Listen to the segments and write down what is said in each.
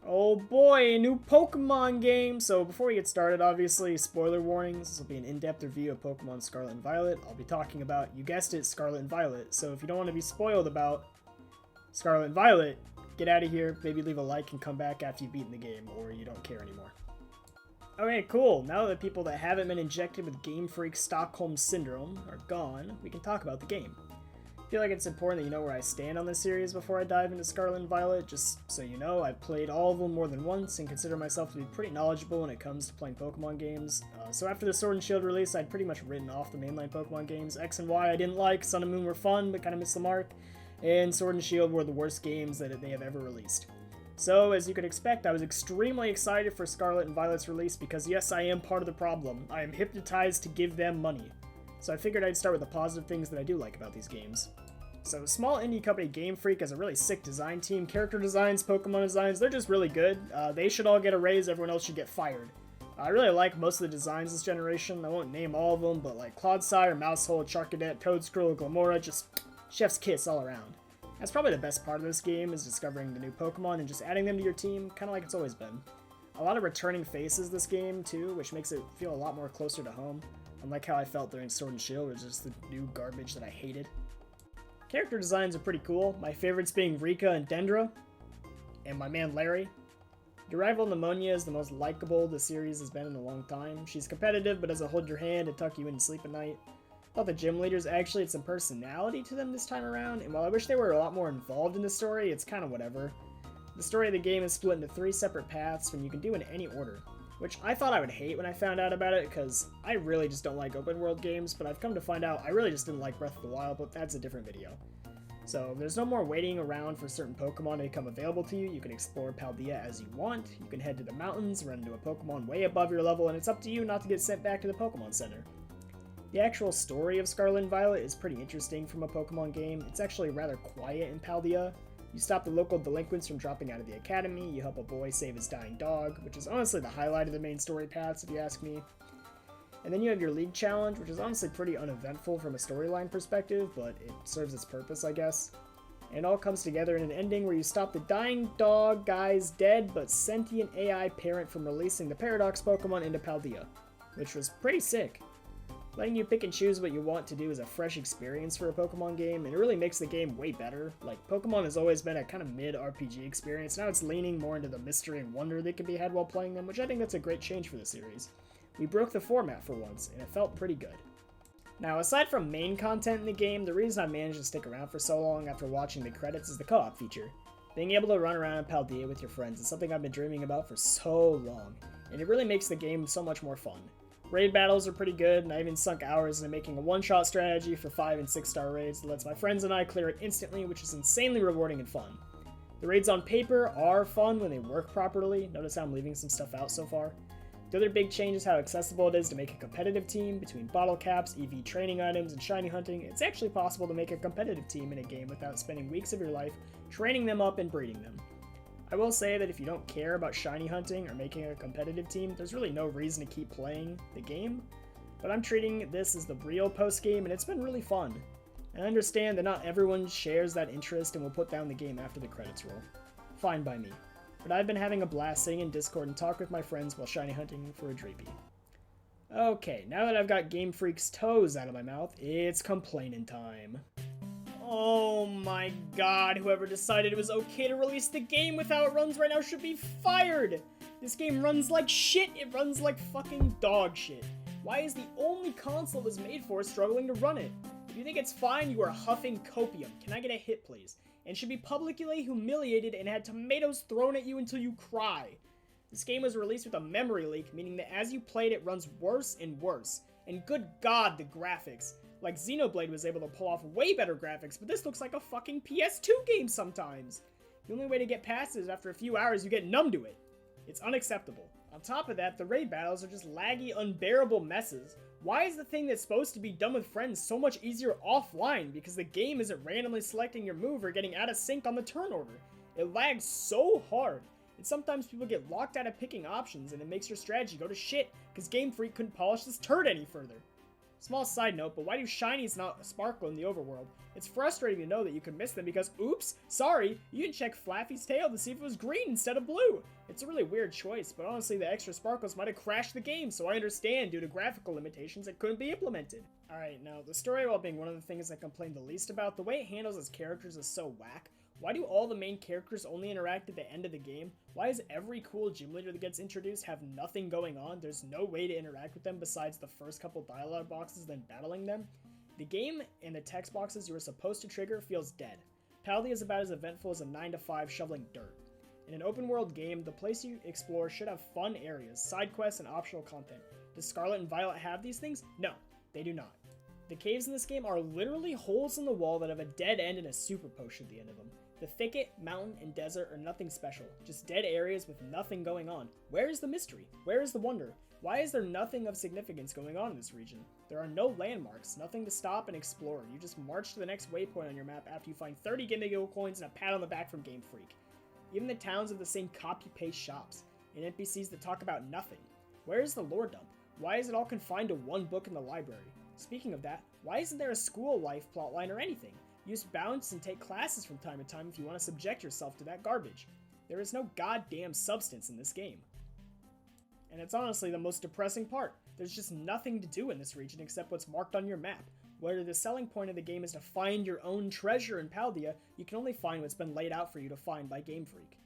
Oh boy, a new Pokemon game! So before we get started, obviously, spoiler warnings. This will be an in-depth review of Pokemon Scarlet and Violet. I'll be talking about, you guessed it, Scarlet and Violet. So if you don't want to be spoiled about Scarlet and Violet, get out of here, maybe leave a like and come back after you've beaten the game, or you don't care anymore. Okay, cool. Now that the people that haven't been injected with Game Freak Stockholm Syndrome are gone, we can talk about the game. I feel like it's important that you know where I stand on this series before I dive into Scarlet and Violet. Just so you know, I've played all of them more than once and consider myself to be pretty knowledgeable when it comes to playing Pokemon games. So after the Sword and Shield release, I'd pretty much written off the mainline Pokemon games. X and Y I didn't like, Sun and Moon were fun but kind of missed the mark, and Sword and Shield were the worst games that they have ever released. So, as you could expect, I was extremely excited for Scarlet and Violet's release because yes, I am part of the problem. I am hypnotized to give them money. So I figured I'd start with the positive things that I do like about these games. So, small indie company Game Freak has a really sick design team. Character designs, Pokemon designs, they're just really good. They should all get a raise, everyone else should get fired. I really like most of the designs this generation. I won't name all of them, but like Clodsire, Mousehole, Charcadet, Toedscruel, Glamora, just chef's kiss all around. That's probably the best part of this game, is discovering the new Pokemon and just adding them to your team, kind of like it's always been. A lot of returning faces this game, too, which makes it feel a lot more closer to home. Unlike how I felt during Sword and Shield, which is just the new garbage that I hated. Character designs are pretty cool, my favorites being Rika and Dendra, and my man Larry. Your rival Pneumonia is the most likable the series has been in a long time. She's competitive, but doesn't hold your hand and tuck you in to sleep at night. I thought the gym leaders actually had some personality to them this time around, and while I wish they were a lot more involved in the story, it's kind of whatever. The story of the game is split into 3 separate paths when you can do in any order, which I thought I would hate when I found out about it, because I really just don't like open world games, but I've come to find out I really just didn't like Breath of the Wild, but that's a different video. So there's no more waiting around for certain Pokemon to become available to you. You can explore Paldea as you want, you can head to the mountains, run into a Pokemon way above your level, and it's up to you not to get sent back to the Pokemon Center. The actual story of Scarlet and Violet is pretty interesting from a Pokemon game. It's actually rather quiet in Paldea. You stop the local delinquents from dropping out of the academy, you help a boy save his dying dog, which is honestly the highlight of the main story paths if you ask me. And then you have your League Challenge, which is honestly pretty uneventful from a storyline perspective, but it serves its purpose, I guess. And it all comes together in an ending where you stop the dying dog guy's dead but sentient AI parent from releasing the Paradox Pokemon into Paldea, which was pretty sick. Letting you pick and choose what you want to do is a fresh experience for a Pokemon game, and it really makes the game way better. Like, Pokemon has always been a kind of mid-RPG experience, now it's leaning more into the mystery and wonder that can be had while playing them, which I think that's a great change for the series. We broke the format for once, and it felt pretty good. Now, aside from main content in the game, the reason I managed to stick around for so long after watching the credits is the co-op feature. Being able to run around in Paldea with your friends is something I've been dreaming about for so long, and it really makes the game so much more fun. Raid battles are pretty good, and I even sunk hours into making a one-shot strategy for 5 and 6 star raids that lets my friends and I clear it instantly, which is insanely rewarding and fun. The raids on paper are fun when they work properly. Notice how I'm leaving some stuff out so far. The other big change is how accessible it is to make a competitive team. Between bottle caps, EV training items, and shiny hunting, it's actually possible to make a competitive team in a game without spending weeks of your life training them up and breeding them. I will say that if you don't care about shiny hunting or making a competitive team, there's really no reason to keep playing the game, but I'm treating this as the real post-game, and it's been really fun. And I understand that not everyone shares that interest and will put down the game after the credits roll. Fine by me. But I've been having a blast sitting in Discord and talk with my friends while shiny hunting for a Dreepy. Okay, now that I've got Game Freak's toes out of my mouth, it's complaining time. Oh my god, whoever decided it was okay to release the game with how it runs right now should be fired! This game runs like shit, it runs like fucking dog shit. Why is the only console it was made for struggling to run it? If you think it's fine, you are huffing copium. Can I get a hit, please? And should be publicly humiliated and had tomatoes thrown at you until you cry. This game was released with a memory leak, meaning that as you played it runs worse and worse. And good god, the graphics. Like, Xenoblade was able to pull off way better graphics, but this looks like a fucking PS2 game sometimes. The only way to get past it is after a few hours you get numb to it. It's unacceptable. On top of that, the raid battles are just laggy, unbearable messes. Why is the thing that's supposed to be done with friends so much easier offline? Because the game isn't randomly selecting your move or getting out of sync on the turn order. It lags so hard, and sometimes people get locked out of picking options and it makes your strategy go to shit because Game Freak couldn't polish this turd any further. Small side note, but why do shinies not sparkle in the overworld? It's frustrating to know that you can miss them because, oops, sorry, you can check Flaffy's tail to see if it was green instead of blue. It's a really weird choice, but honestly the extra sparkles might have crashed the game, so I understand due to graphical limitations it couldn't be implemented. Alright, now the story, while being one of the things I complained the least about, the way it handles its characters is so whack. Why do all the main characters only interact at the end of the game? Why does every cool gym leader that gets introduced have nothing going on? There's no way to interact with them besides the first couple dialogue boxes, then battling them. The game and the text boxes you were supposed to trigger feels dead. Paldea is about as eventful as a 9 to 5 shoveling dirt. In an open world game, the place you explore should have fun areas, side quests, and optional content. Does Scarlet and Violet have these things? No, they do not. The caves in this game are literally holes in the wall that have a dead end and a super potion at the end of them. The thicket, mountain, and desert are nothing special, just dead areas with nothing going on. Where is the mystery? Where is the wonder? Why is there nothing of significance going on in this region? There are no landmarks, nothing to stop and explore. You just march to the next waypoint on your map after you find 30 Gimme coins and a pat on the back from Game Freak. Even the towns have the same copy-paste shops, and NPCs that talk about nothing. Where is the lore dump? Why is it all confined to one book in the library? Speaking of that, why isn't there a school life plotline or anything? Use bounce and take classes from time to time if you want to subject yourself to that garbage. There is no goddamn substance in this game. And it's honestly the most depressing part. There's just nothing to do in this region except what's marked on your map. Whether the selling point of the game is to find your own treasure in Paldea, you can only find what's been laid out for you to find by Game Freak.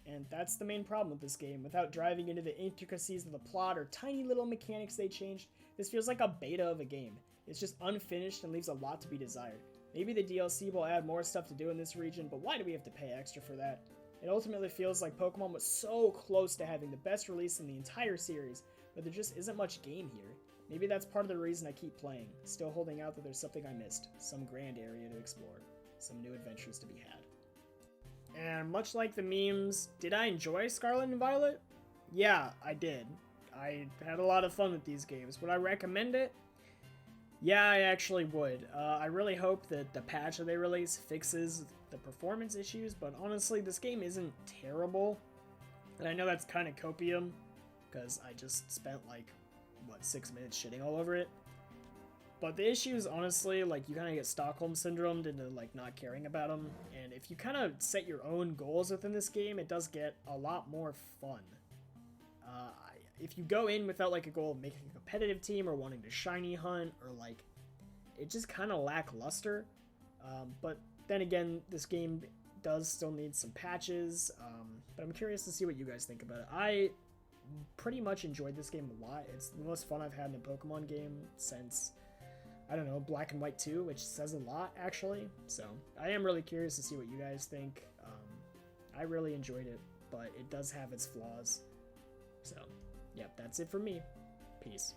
And that's the main problem with this game. Without driving into the intricacies of the plot or tiny little mechanics they changed, this feels like a beta of a game. It's just unfinished and leaves a lot to be desired. Maybe the DLC will add more stuff to do in this region, but why do we have to pay extra for that? It ultimately feels like Pokemon was so close to having the best release in the entire series, but there just isn't much game here. Maybe that's part of the reason I keep playing, still holding out that there's something I missed, some grand area to explore, some new adventures to be had. And much like the memes, did I enjoy Scarlet and Violet? Yeah, I did. I had a lot of fun with these games. Would I recommend it? Yeah, I actually would. I really hope that the patch that they release fixes the performance issues, but honestly, this game isn't terrible. And I know that's kind of copium, because I just spent like, 6 minutes shitting all over it. But the issues, honestly, like, you kind of get Stockholm syndromed into, like, not caring about them. And if you kind of set your own goals within this game, it does get a lot more fun. If you go in without, like, a goal of making a competitive team or wanting to shiny hunt or, like, it just kind of lackluster. But then again, this game does still need some patches. But I'm curious to see what you guys think about it. I pretty much enjoyed this game a lot. It's the most fun I've had in a Pokemon game since, I don't know, Black and White 2, which says a lot, actually. So I am really curious to see what you guys think. I really enjoyed it, but it does have its flaws. So, yep, that's it for me. Peace.